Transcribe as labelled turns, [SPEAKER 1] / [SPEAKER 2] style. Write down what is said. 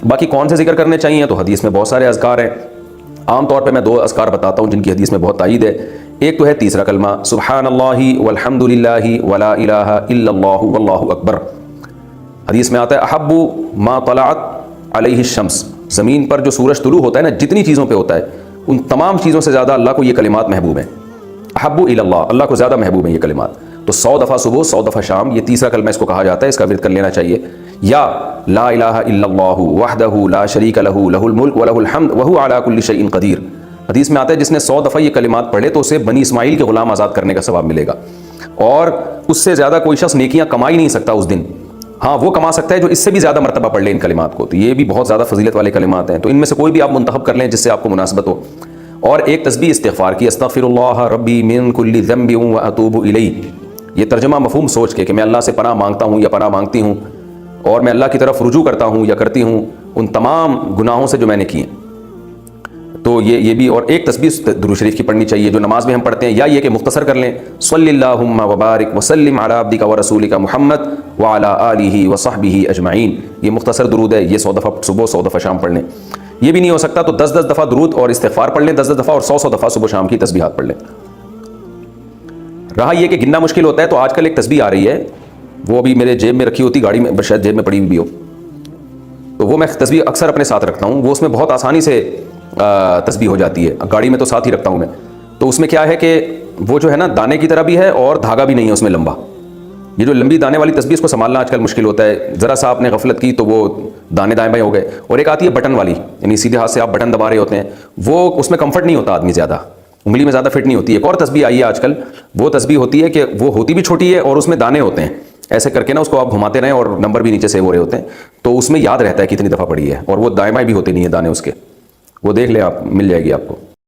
[SPEAKER 1] باقی کون سے ذکر کرنے چاہیے تو حدیث میں بہت سارے اذکار ہیں. عام طور پہ میں 2 اذکار بتاتا ہوں جن کی حدیث میں بہت تائید ہے. ایک تو ہے تیسرا کلمہ سبحان اللہ والحمد للہ ولا الہ الا اللہ واللہ اکبر. حدیث میں آتا ہے احب ما طلعت علیہ الشمس، زمین پر جو سورج طلوع ہوتا ہے نا، جتنی چیزوں پہ ہوتا ہے ان تمام چیزوں سے زیادہ اللہ کو یہ کلمات محبوب ہیں. احب الی اللہ، اللہ کو زیادہ محبوب ہیں یہ کلمات. تو 100 دفعہ صبح 100 دفعہ شام، یہ تیسرا کلمہ اس کو کہا جاتا ہے، اس کا ورد کر لینا چاہیے. یا لا الہ الا اللہ وحدہ لا شریک لہ لہ الملک ولہ الحمد وہو علی کل شیء قدیر. حدیث میں آتا ہے جس نے 100 دفعہ یہ کلمات پڑھے تو اسے بنی اسماعیل کے غلام آزاد کرنے کا ثواب ملے گا، اور اس سے زیادہ کوئی شخص نیکیاں کما ہی نہیں سکتا اس دن. ہاں وہ کما سکتا ہے جو اس سے بھی زیادہ مرتبہ پڑھ لے ان کلمات کو. تو یہ بھی بہت زیادہ فضیلت والے کلمات ہیں، تو ان میں سے کوئی بھی آپ منتخب کر لیں جس سے آپ کو مناسبت ہو. اور ایک تسبیح استغفار کی، استغفر اللہ ربی من کل ذنب واتوب الیہ. یہ ترجمہ مفہوم سوچ کے کہ میں اللہ سے پناہ مانگتا ہوں یا پناہ مانگتی ہوں، اور میں اللہ کی طرف رجوع کرتا ہوں یا کرتی ہوں ان تمام گناہوں سے جو میں نے کیے. تو یہ بھی. اور ایک تسبیح درود شریف کی پڑھنی چاہیے جو نماز میں ہم پڑھتے ہیں، یا یہ کہ مختصر کر لیں صلی اللہم وبارک وسلم علی عبدک ورسولک محمد وعلی آلہ وصحبہ اجمعین. یہ مختصر درود ہے، یہ 100 دفعہ صبح 100 دفعہ شام پڑھ لیں. یہ بھی نہیں ہو سکتا تو 10 دفعہ درود اور استغفار پڑھ لیں 10 دفعہ، اور 100 دفعہ صبح شام کی تسبیحات پڑھ لیں. رہا یہ کہ گننا مشکل ہوتا ہے تو آج کل ایک تسبیح آ رہی ہے، وہ ابھی میرے جیب میں رکھی ہوتی، گاڑی میں شاید جیب میں پڑی ہوئی بھی ہو، تو وہ میں تسبیح اکثر اپنے ساتھ رکھتا ہوں. وہ اس میں بہت آسانی سے تسبیح ہو جاتی ہے، گاڑی میں تو ساتھ ہی رکھتا ہوں میں. تو اس میں کیا ہے کہ وہ جو ہے نا دانے کی طرح بھی ہے اور دھاگا بھی نہیں ہے اس میں لمبا. یہ جو لمبی دانے والی تسبیح اس کو سنبھالنا آج کل مشکل ہوتا ہے، ذرا سا آپ نے غفلت کی تو وہ دانے دائیں بائیں ہو گئے. اور ایک آتی ہے بٹن والی، یعنی سیدھے ہاتھ سے آپ بٹن دبا رہے ہوتے ہیں، وہ اس میں کمفرٹ نہیں ہوتا، آدمی زیادہ انگلی میں زیادہ فٹ نہیں ہوتی ہے. ایک اور تسبیح آئی ہے آج کل، وہ تسبیح ہوتی ہے کہ وہ ہوتی بھی چھوٹی ہے اور اس میں دانے ہوتے ہیں، ایسے کر کے نا اس کو آپ گھماتے رہیں اور نمبر بھی نیچے سیو ہو رہے ہوتے ہیں، تو اس میں یاد رہتا ہے کتنی دفعہ پڑھی ہے، اور وہ دائیں بائیں بھی ہوتے نہیں ہیں دانے اس کے. وہ دیکھ لیں آپ، مل جائے گی آپ کو.